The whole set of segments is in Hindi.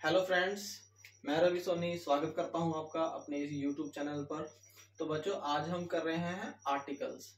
हेलो फ्रेंड्स, मैं रवि सोनी स्वागत करता हूं आपका अपने इस यूट्यूब चैनल पर। तो बच्चों, आज हम कर रहे हैं आर्टिकल्स।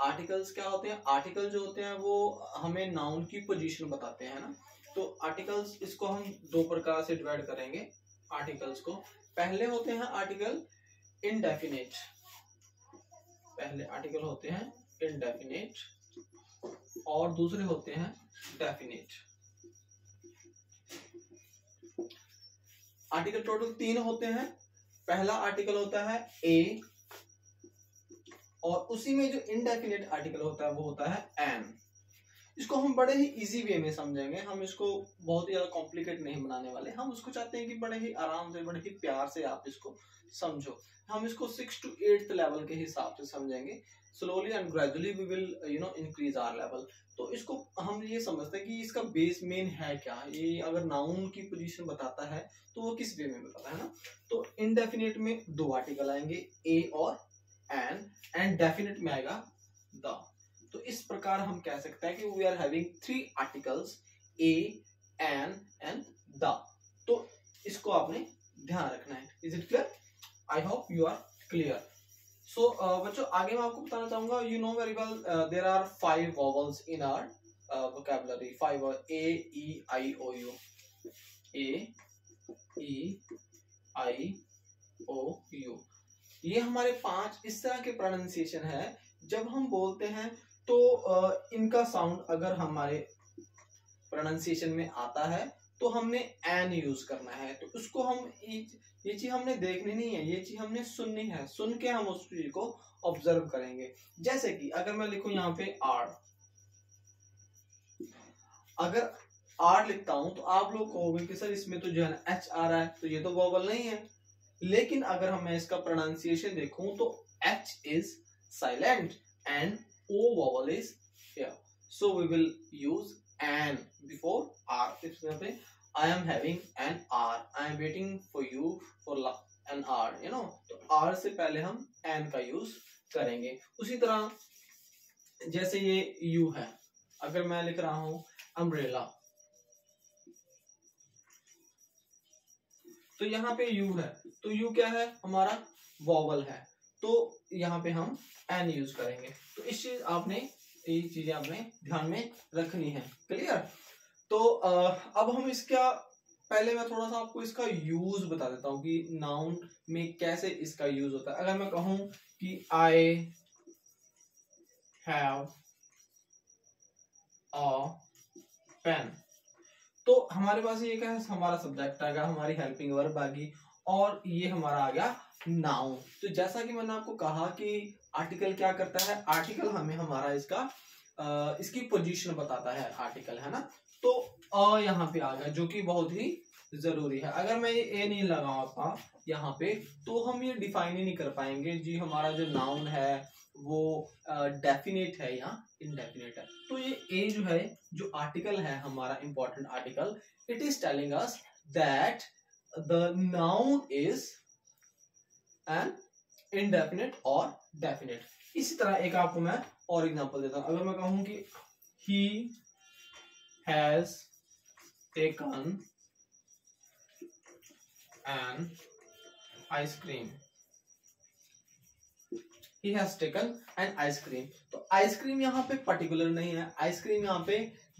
आर्टिकल्स क्या होते हैं? आर्टिकल जो होते हैं वो हमें नाउन की पोजीशन बताते हैं ना। तो आर्टिकल्स, इसको हम दो प्रकार से डिवाइड करेंगे आर्टिकल्स को। पहले होते हैं आर्टिकल इनडेफिनेट। पहले आर्टिकल होते हैं इनडेफिनेट और दूसरे होते हैं डेफिनेट। आर्टिकल टोटल 3 होते हैं। पहला आर्टिकल होता है ए, और उसी में जो इनडेफिनेट आर्टिकल होता है वो होता है एन। इसको हम बड़े ही इजी वे में समझेंगे, हम इसको बहुत ही ज्यादा कॉम्प्लिकेट नहीं बनाने वाले। हम उसको चाहते हैं कि बड़े ही आराम से, बड़े ही प्यार से आप इसको समझो। हम इसको 6th to 8th लेवल के हिसाब से समझेंगे। Slowly and gradually we will increase our level. तो इसको हम ये समझते हैं कि इसका बेस मेन है क्या। ये अगर नाउन की पोजीशन बताता है तो वो किस वे में बताता है ना। तो इनडेफिनेट में 2 आर्टिकल आएंगे, ए और एन, एंड डेफिनेट में आएगा द। तो इस प्रकार हम कह सकते हैं कि we are having 3 articles, a, an and the. तो इसको आपने ध्यान रखना है। Is it clear? I hope you are clear. So बच्चों, आगे मैं आपको बताना चाहूंगा, you know very well there are 5 vowels in our vocabulary. 5 A, E, I, O, U. A, E, I, O, U, ये हमारे 5 इस तरह के प्रोनाउंसिएशन है। जब हम बोलते हैं तो इनका साउंड अगर हमारे प्रोनाउंसिएशन में आता है तो हमने एन यूज करना है। तो उसको हम ये चीज हमने देखनी नहीं है, ये चीज हमने सुननी है। सुन के हम उस चीज को ऑब्जर्व करेंगे। जैसे कि अगर मैं लिखूं यहाँ पे आर, अगर आर लिखता हूं तो आप लोग कहोगे कि सर इसमें तो जो है ना एच आ रहा है, तो ये तो वोवल नहीं है। लेकिन अगर हम मैं इसका प्रोनाउंसिएशन देखूं तो H is silent and O vowel is here. So we will use an before R. इसमें पे I am having an R, I am waiting for you for an R, you know। तो R से पहले हम N का यूज करेंगे। उसी तरह जैसे ये U है, अगर मैं लिख रहा हूं अम्ब्रेला, तो यहाँ पे U है, तो U क्या है? हमारा वॉवल है, तो यहाँ पे हम N यूज करेंगे। तो इस चीज आपने, ये चीजें आपने ध्यान में रखनी है। क्लियर? तो अब हम इसका, पहले मैं थोड़ा सा आपको इसका यूज बता देता हूं कि नाउन में कैसे इसका यूज होता है। अगर मैं कहूं कि आई हैव अ पेन, तो हमारे पास ये क्या है? हमारा सब्जेक्ट आ गया, हमारी हेल्पिंग वर्ब आ गई, और ये हमारा आ गया नाउन। तो जैसा कि मैंने आपको कहा कि आर्टिकल क्या करता है, आर्टिकल हमें हमारा इसका इसकी पोजीशन बताता है आर्टिकल, है ना। तो अ यहाँ पे आ गया, जो कि बहुत ही जरूरी है। अगर मैं ये ए नहीं लगाता यहाँ पे तो हम ये डिफाइन ही नहीं कर पाएंगे जी हमारा जो नाउन है वो डेफिनेट है या इनडेफिनेट है। तो ये ए जो है, जो आर्टिकल है हमारा important article, it is telling us that the noun is an indefinite और डेफिनेट। इसी तरह एक आपको मैं और एग्जांपल देता हूं। अगर मैं कहूं कि he has taken an ice cream, he has taken an ice cream, तो आइसक्रीम यहाँ पे पर्टिकुलर नहीं है, आइसक्रीम यहाँ पे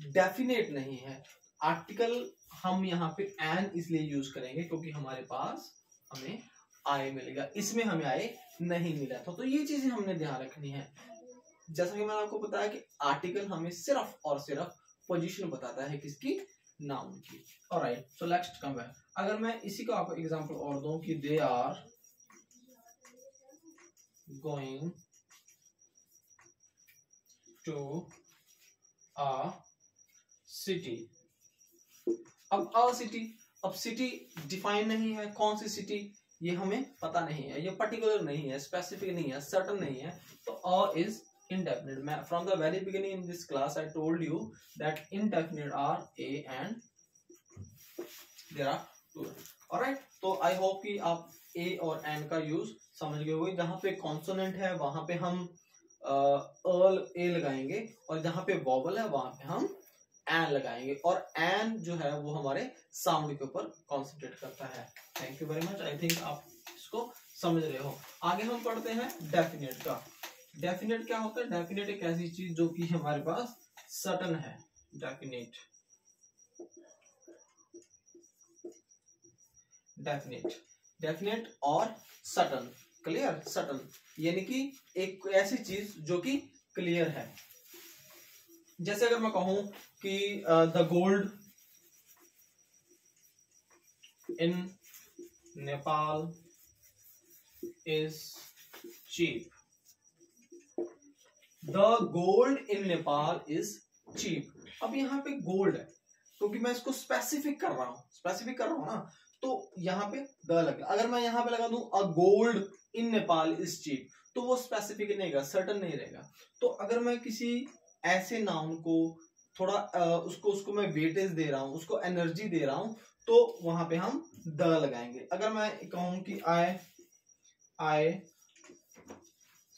डेफिनेट नहीं है। आर्टिकल हम यहाँ पे एन इसलिए यूज करेंगे क्योंकि हमारे पास हमें आई मिलेगा, इसमें हमें आई नहीं मिला था। तो ये चीजें हमने ध्यान रखनी है। जैसा कि मैंने आपको बताया कि आर्टिकल हमें सिर्फ और सिर्फ पोजीशन बताता है किसकी? नाउन की। Alright, so next come back. अगर मैं इसी को आपको एग्जांपल और दूं कि they are going to a city. अब अ सिटी, अब सिटी डिफाइन नहीं है, कौन सी सिटी ये हमें पता नहीं है, ये पर्टिकुलर नहीं है, स्पेसिफिक नहीं है, सर्टन नहीं है। तो a is indefinite. From the very beginning in this class I told you that indefinite are a and there are two. Alright, तो I hope कि आप a और n का यूज समझ गए होंगे। जहां पे कॉन्सोनेंट है वहां पे हम ए लगाएंगे, और जहां पे वॉवल है वहां पे हम एन लगाएंगे, और एन जो है वो हमारे साउंड के ऊपर कॉन्सेंट्रेट करता है। Thank you very much, I think आप इसको समझ रहे हो। आगे हम पढ़ते हैं डेफिनेट का। डेफिनेट क्या होता है? डेफिनेट एक ऐसी चीज जो कि हमारे पास सर्टन है। डेफिनेट, डेफिनेट, डेफिनेट और सर्टन, क्लियर। सर्टन यानी कि एक ऐसी चीज जो कि क्लियर है। जैसे अगर मैं कहूं कि the gold in Nepal is cheap, the gold in Nepal is cheap. अब यहाँ पे गोल्ड है क्योंकि मैं इसको स्पेसिफिक कर रहा हूं ना, तो यहाँ पे द लगा। अगर मैं यहाँ पे लगा दूं a gold in Nepal is cheap, तो वो स्पेसिफिक नहीं रहेगा, सर्टन नहीं रहेगा। तो अगर मैं किसी ऐसे नाउन को थोड़ा उसको मैं वेटेज दे रहा हूं, उसको एनर्जी दे रहा हूं, तो वहां पे हम द लगाएंगे। अगर मैं कहूं कि I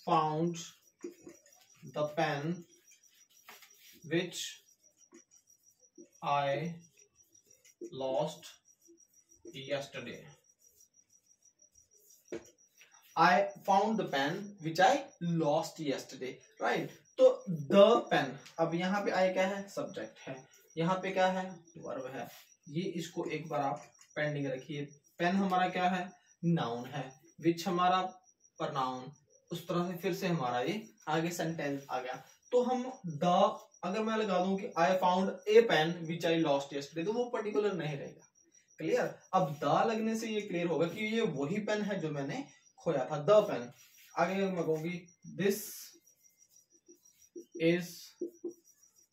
found the pen which I lost yesterday, I found the pen which I lost yesterday, right? तो the pen, अब यहाँ पे I क्या है? सब्जेक्ट है। यहाँ पे क्या है? वर्ब है। ये इसको एक बार आप पेंडिंग रखिए। पेन हमारा क्या है? नाउन है। विच हमारा प्रनाउन। उस तरह से फिर से हमारा ये आगे सेंटेंस आ गया। तो हम the, अगर मैं लगा दूं कि I found a pen which I lost yesterday, तो वो पर्टिकुलर नहीं रहेगा, क्लियर। अब द लगने से ये क्लियर होगा कि ये वही पेन है जो मैंने खोया था, द पेन। आगे मैं कहूंगी this is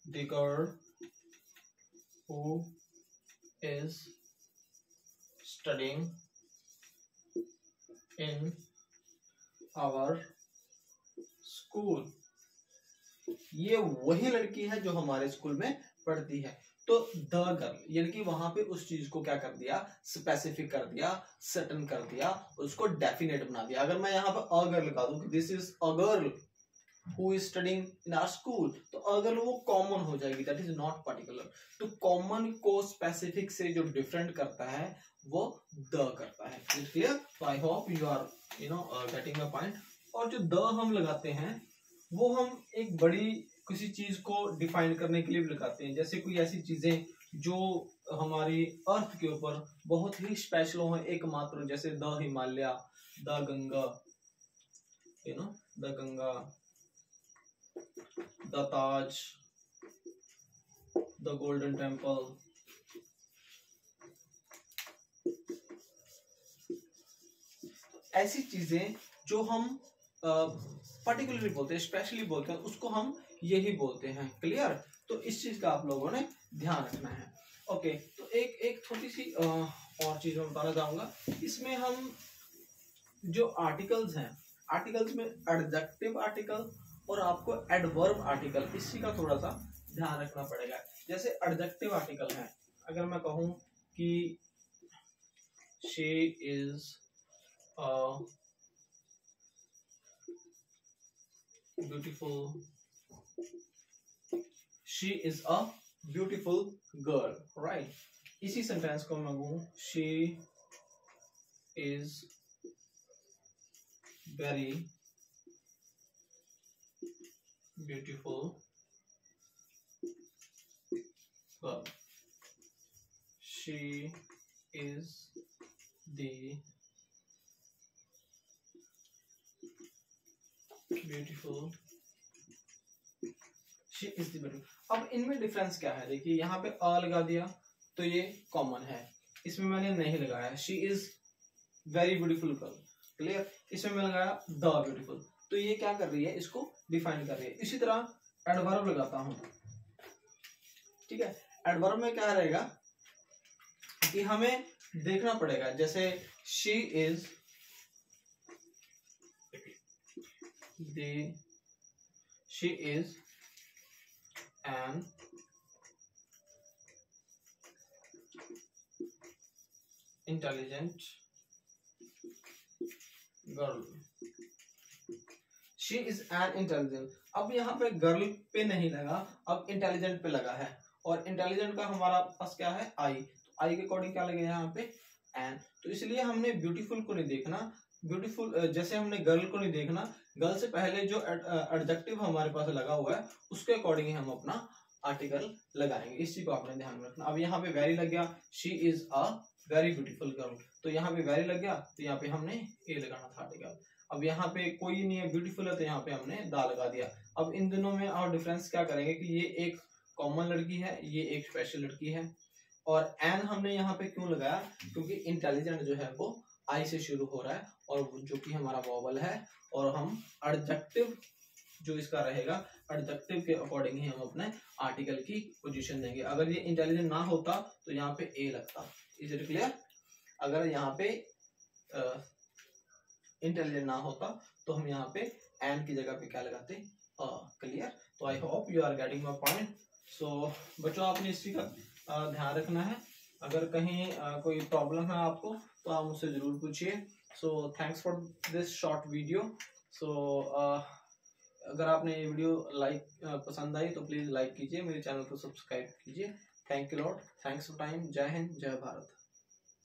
the girl who is studying in our school, ये वही लड़की है जो हमारे स्कूल में पढ़ती है। तो द गर्ल यानी कि वहां पे उस चीज को क्या कर दिया? स्पेसिफिक कर दिया, सर्टन कर दिया, उसको डेफिनेट बना दिया। अगर मैं यहाँ पे अ गर्ल लगा दूं कि this is a girl who is studying in our school, तो अ गर्ल वो कॉमन हो जाएगी, दैट इज नॉट पर्टिकुलर। तो कॉमन को स्पेसिफिक से जो डिफरेंट करता है वो द करता है, क्लियर। तो I hope you are getting my point. और जो द हम लगाते हैं वो हम एक बड़ी किसी चीज को डिफाइन करने के लिए भी लगाते हैं। जैसे कोई ऐसी चीजें जो हमारी अर्थ के ऊपर बहुत ही स्पेशल हो, एकमात्र, जैसे the Himalaya, the Ganga, the Ganga, the Taj, the golden temple. ऐसी चीजें जो हम पर्टिकुलरली बोलते हैं, स्पेशली बोलते हैं, उसको हम यही बोलते हैं, क्लियर। तो इस चीज का आप लोगों ने ध्यान रखना है। ओके, तो एक थोड़ी सी और चीज मैं बताना चाहूंगा। इसमें हम जो आर्टिकल्स हैं, आर्टिकल्स में एडजेक्टिव आर्टिकल और आपको एडवर्ब आर्टिकल, इसी का थोड़ा सा ध्यान रखना पड़ेगा। जैसे एडजेक्टिव आर्टिकल है, अगर मैं कहूं कि she is beautiful, she is a beautiful girl, right? इसी सेंटेंस को मैं कहूं she is very beautiful girl, she is the beautiful, she is the beautiful। अब इनमें डिफरेंस क्या है? देखिए यहाँ पे अ लगा दिया तो ये कॉमन है, इसमें मैंने नहीं लगाया। She is very beautiful girl, clear. इसमें मैं लगाया द ब्यूटीफुल, तो ये क्या कर रही है? इसको डिफाइन कर रही है। इसी तरह एडवर्ब लगाता हूं, ठीक है। एडवर्ब में क्या रहेगा कि हमें देखना पड़ेगा, जैसे she is she is an intelligent girl, she is an intelligent। अब यहाँ पे गर्ल पे नहीं लगा, अब इंटेलिजेंट पे लगा है। और इंटेलिजेंट का हमारा पास क्या है आई, तो आई के अकॉर्डिंग क्या लगेगा यहाँ पे एन। तो इसलिए हमने ब्यूटीफुल को नहीं देखना, ब्यूटीफुल जैसे हमने गर्ल को नहीं देखना, गर्ल से पहले जो एडजेक्टिव हमारे पास लगा हुआ है उसके अकॉर्डिंग ही हम अपना आर्टिकल लगाएंगे, इस चीज को आपने ध्यान में रखना। अब यहाँ पे वेरी लग गया, she is a very beautiful girl, तो यहाँ पे वेरी लग गया तो यहाँ पे हमने ए लगाना था आर्टिकल। अब यहाँ पे कोई नहीं है ब्यूटीफुल है तो यहाँ पे हमने दा लगा दिया। अब इन दोनों में और डिफरेंस क्या करेंगे कि ये एक कॉमन लड़की है, ये एक स्पेशल लड़की है। और एन हमने यहाँ पे क्यों लगाया, क्योंकि इंटेलिजेंट जो है वो आई से शुरू हो रहा है और जो कि हमारा वॉवल है, और हम एडजेक्टिव जो इसका रहेगा एडजेक्टिव के अकॉर्डिंग ही हम अपने आर्टिकल की पोजीशन देंगे। अगर ये इंटेलिजेंट ना होता तो यहाँ पे ए लगता। Is it clear? अगर यहाँ पे इंटेलिजेंट ना होता तो हम यहाँ पे एंड की जगह पे क्या लगाते, क्लियर? तो I hope you are getting my point. So बच्चों आपने इस चीज का ध्यान रखना है। अगर कहीं कोई प्रॉब्लम है आपको तो आप मुझसे जरूर पूछिए। So thanks for this short video. So अगर आपने ये वीडियो पसंद आई तो प्लीज लाइक कीजिए, मेरे चैनल को सब्सक्राइब कीजिए। Thank you lot, thanks for time. जय हिंद, जय भारत।